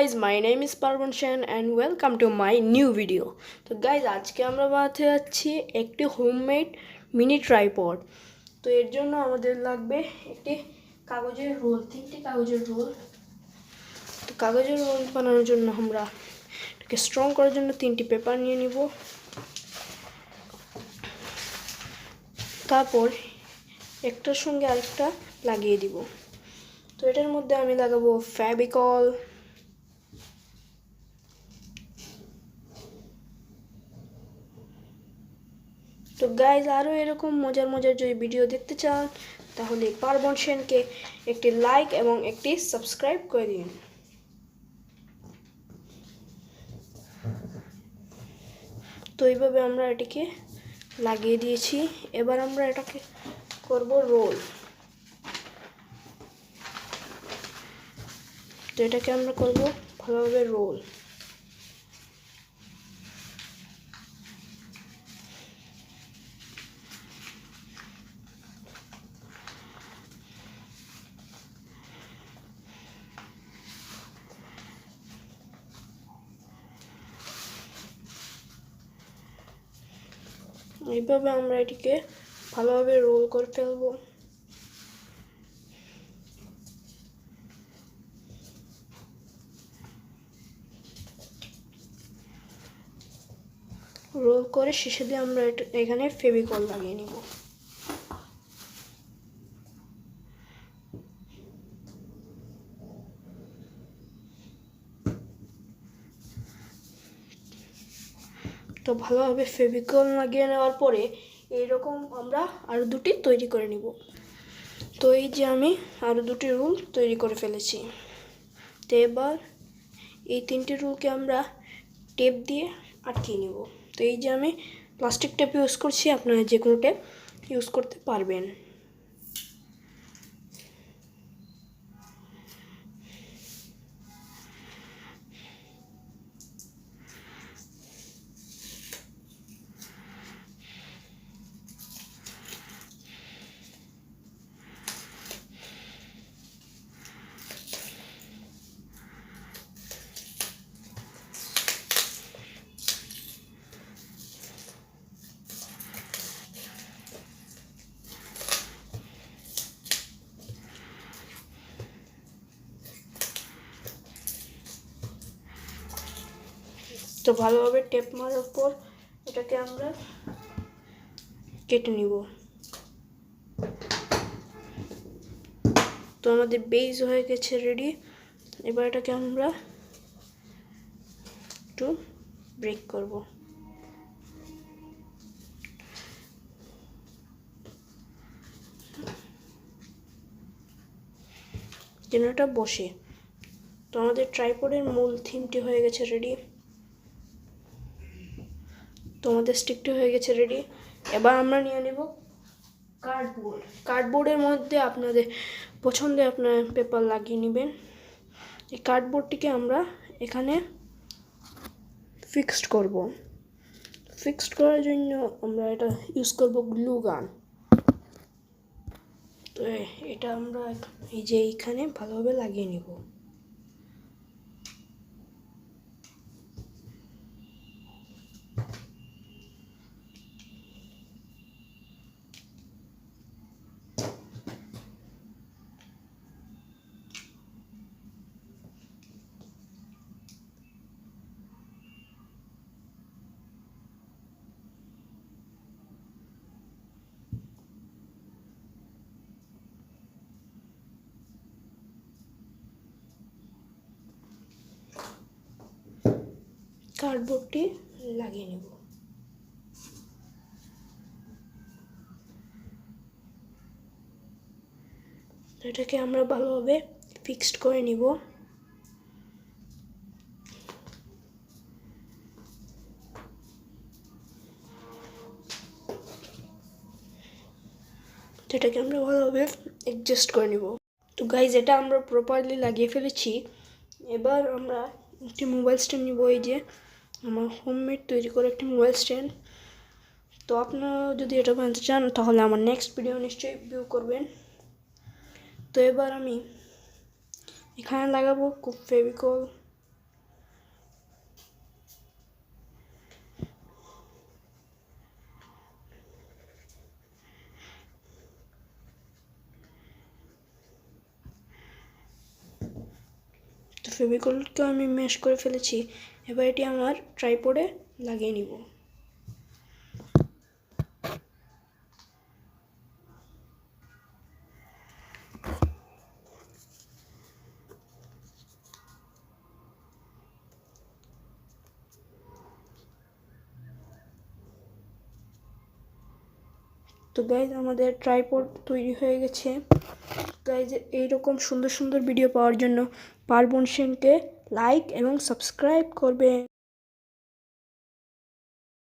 guys, my name is Parvan Shen and welcome to my new video. তো guys, আজকে আমরা বানাতে যাচ্ছি একটি হোমমেড মিনি ট্রাইপড। তো এর জন্য আমাদের লাগবে একটি কাগজের রোল, তিনটি কাগজের রোল। তো কাগজের রোল বানানোর জন্য আমরা এটাকে স্ট্রং করার জন্য তিনটি পেপার নিয়ে নিব। তারপর একটার সঙ্গে আরেকটা লাগিয়ে দিব। তো এটার মধ্যে আমি লাগাবো ফেভিকল, তো গাইজ আরও এরকম মজার মজার যদি ভিডিও দেখতে চান তাহলে পার্বণ সেনকে একটি লাইক এবং একটি সাবস্ক্রাইব করে দিন। তো এইভাবে আমরা এটিকে লাগিয়ে দিয়েছি। এবার আমরা এটাকে করব রোল। তো এটাকে আমরা করব ভালোভাবে রোল। এইভাবে আমরা এটিকে ভালোভাবে রোল করে ফেলবো। রোল করে শেষে দিয়ে আমরা এখানে ফেভিকল লাগিয়ে নিব। তো ভালোভাবে ফেভিকল লাগিয়ে নেওয়ার পরে এইরকম আমরা আরও দুটি তৈরি করে নিব। তো এই যে আমি আরও দুটি রুল তৈরি করে ফেলেছি। তো এবার এই তিনটি রুলকে আমরা টেপ দিয়ে আটকিয়ে নিব। তো এই যে আমি প্লাস্টিক টেপ ইউজ করছি, আপনারা যে কোনো টেপ ইউজ করতে পারবেন। তো ভালোভাবে টেপ মারার পর এটাকে আমরা কেটে নিব। তো আমাদের বেস হয়ে গেছে রেডি। এবার এটাকে আমরা একটু ব্রেক করব। যেন এটা বসে। তো আমাদের ট্রাইপডের মূল থিমটি হয়ে গেছে রেডি। তো আমাদের স্টিকটি হয়ে গেছে রেডি। এবার আমরা নিয়ে নেব কার্ডবোর্ড। কার্ডবোর্ডের মধ্যে আপনাদের পছন্দে আপনার পেপার লাগিয়ে নেবেন। এই কার্ডবোর্ডটিকে আমরা এখানে ফিক্সড করব। ফিক্সড করার জন্য আমরা এটা ইউজ করব গ্লু গান। তো এটা আমরা এই যে এইখানে ভালোভাবে লাগিয়ে নেব। কার্ডবোর্ডটি লাগিয়ে নেব। এটাকে আমরা ভালোভাবে ফিক্সড করে নিব। এটাকে আমরা ভালোভাবে অ্যাডজাস্ট করে নিব। তো গাইজ এটা আমরা প্রপারলি লাগিয়ে ফেলেছি। এবার আমরা একটি মোবাইল স্ট্যান্ড নিব। এই যে আমার হোমমেড তৈরি করে একটি মোবাইল স্ট্যান্ড। তো আপনারা যদি এটা বানাতে চান তাহলে আমার নেক্সট ভিডিও নিশ্চয়ই ভিউ করবেন। তো এবার আমি এখানে লাগাবো ফেভিকল। ফেভিকলকেও আমি ম্যাশ করে ফেলেছি। এবার এটি আমার ট্রাইপডে লাগিয়ে নিব। তো গাইজ আমাদের ট্রাইপড তৈরি হয়ে গেছে। গাইজ এইরকম সুন্দর সুন্দর ভিডিও পাওয়ার জন্য পার্বণ সেনকে লাইক এবং সাবস্ক্রাইব করবেন।